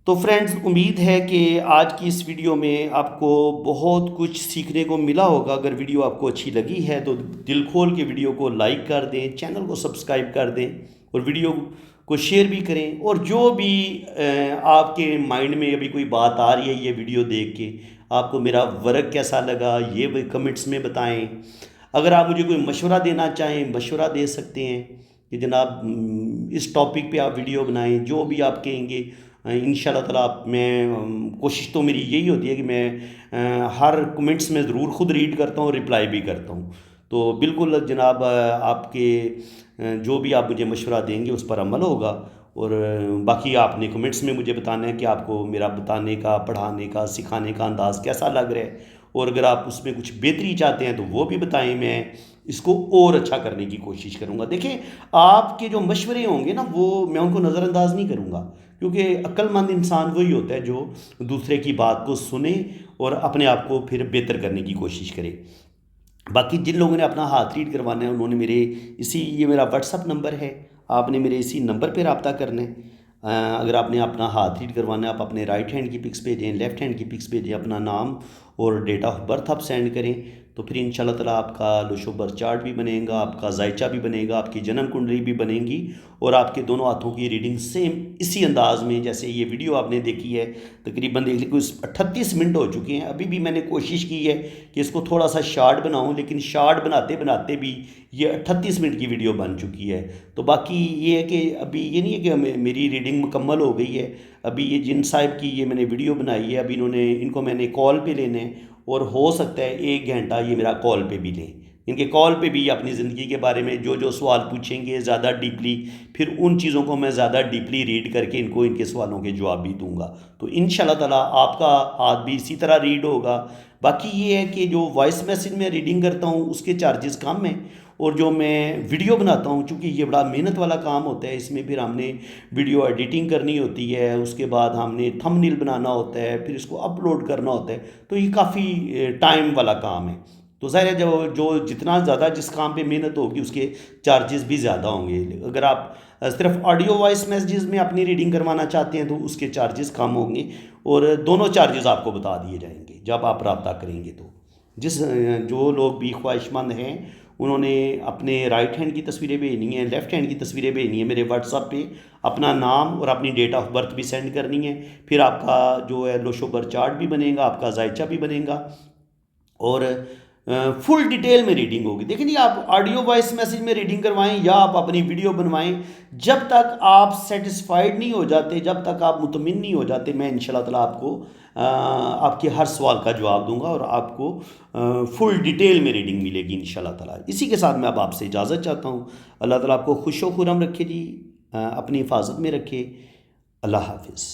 Speaker 1: तो फ्रेंड्स, उम्मीद है कि आज की इस वीडियो में आपको बहुत कुछ सीखने को मिला होगा। अगर वीडियो आपको अच्छी लगी है तो दिल खोल के वीडियो को लाइक कर दें, चैनल को सब्सक्राइब कर दें और वीडियो को शेयर भी करें। और जो भी आपके माइंड में अभी कोई बात आ रही है ये वीडियो देख के, आपको मेरा वर्क कैसा लगा ये भी कमेंट्स में बताएं। अगर आप मुझे कोई मशवरा देना चाहें, मशवरा दे सकते हैं कि जनाब इस टॉपिक पे आप वीडियो बनाएं, जो भी आप कहेंगे इंशाल्लाह ताला। मैं कोशिश तो मेरी यही होती है कि मैं हर कमेंट्स में ज़रूर ख़ुद रीड करता हूँ, रिप्लाई भी करता हूँ। तो बिल्कुल जनाब, आपके जो भी आप मुझे मशवरा देंगे उस पर अमल होगा। और बाकी आपने कमेंट्स में मुझे बताना है कि आपको मेरा बताने का, पढ़ाने का, सिखाने का अंदाज़ कैसा लग रहा है। और अगर आप उसमें कुछ बेहतरी चाहते हैं तो वो भी बताएं, मैं इसको और अच्छा करने की कोशिश करूँगा। देखें, आपके जो मशवरे होंगे ना वो मैं उनको नज़रअंदाज नहीं करूँगा, क्योंकि अक्लमंद इंसान वही होता है जो दूसरे की बात को सुने और अपने आप को फिर बेहतर करने की कोशिश करे। बाकी जिन लोगों ने अपना हाथ रीड करवाना है उन्होंने मेरे ये मेरा व्हाट्सअप नंबर है, आपने मेरे इसी नंबर पर रब्ता करना है। अगर आपने अपना हाथ रीड करवाना है, आप अपने राइट हैंड की पिक्स भेजें, लेफ़्ट हैंड की पिक्स भेजें, अपना नाम और डेट ऑफ बर्थ आप सेंड करें, तो फिर इंशाल्लाह ताला आपका लुशो बर्थ चार्ट भी बनेगा, आपका जायचा भी बनेगा, आपकी जन्म कुंडली भी बनेगी। और आपके दोनों हाथों की रीडिंग सेम इसी अंदाज़ में जैसे ये वीडियो आपने देखी है, तकरीबन देख ली कुछ 38 मिनट हो चुके हैं। अभी भी मैंने कोशिश की है कि इसको थोड़ा सा शार्ट बनाऊं, लेकिन शार्ट बनाते बनाते भी ये 38 मिनट की वीडियो बन चुकी है। तो बाकी ये है कि अभी ये नहीं है कि मेरी रीडिंग मुकम्मल हो गई है। अभी ये जिन साहिब की ये मैंने वीडियो बनाई है, अभी इनको मैंने कॉल पे लेने हैं, और हो सकता है 1 घंटा ये मेरा कॉल पे भी लें। इनके कॉल पे भी अपनी ज़िंदगी के बारे में जो जो सवाल पूछेंगे ज़्यादा डीपली, फिर उन चीज़ों को मैं ज़्यादा डीपली रीड करके इनको इनके सवालों के जवाब भी दूंगा। तो इंशाल्लाह ताला आपका हाथ भी इसी तरह रीड होगा। बाकी ये है कि जो वॉइस मैसेज में रीडिंग करता हूँ उसके चार्जेस कम हैं, और जो मैं वीडियो बनाता हूँ चूँकि ये बड़ा मेहनत वाला काम होता है, इसमें फिर हमने वीडियो एडिटिंग करनी होती है, उसके बाद हमने थंबनेल बनाना होता है, फिर इसको अपलोड करना होता है, तो ये काफ़ी टाइम वाला काम है। तो ज़ाहिर है जो जितना ज़्यादा जिस काम पे मेहनत होगी उसके चार्जेस भी ज़्यादा होंगे। अगर आप सिर्फ ऑडियो वॉइस मैसेजेस में अपनी रीडिंग करवाना चाहते हैं तो उसके चार्जेस कम होंगे, और दोनों चार्जेस आपको बता दिए जाएंगे जब आप रब्ता करेंगे। तो जो लोग भी ख्वाहिशमंद हैं उन्होंने अपने राइट हैंड की तस्वीरें भेजनी है, लेफ़्ट हैंड की तस्वीरें भेजनी है, मेरे व्हाट्सअप पे अपना नाम और अपनी डेट ऑफ बर्थ भी सेंड करनी है। फिर आपका जो है लुशो बर्थ चार्ट भी बनेगा, आपका जायचा भी बनेगा। और फुल डिटेल में रीडिंग होगी। देखिए जी, आप ऑडियो वॉइस मैसेज में रीडिंग करवाएं या आप अपनी वीडियो बनवाएं, जब तक आप सेटिस्फाइड नहीं हो जाते, जब तक आप मुतमिन नहीं हो जाते, मैं इंशाल्लाह ताला आपको आपके हर सवाल का जवाब दूंगा और आपको फुल डिटेल में रीडिंग मिलेगी इंशाल्लाह ताला। इसी के साथ मैं अब आपसे इजाज़त चाहता हूँ। अल्लाह ताला आपको खुश व खुर्रम रखे जी, अपनी हिफाजत में रखे। अल्लाह हाफिज़।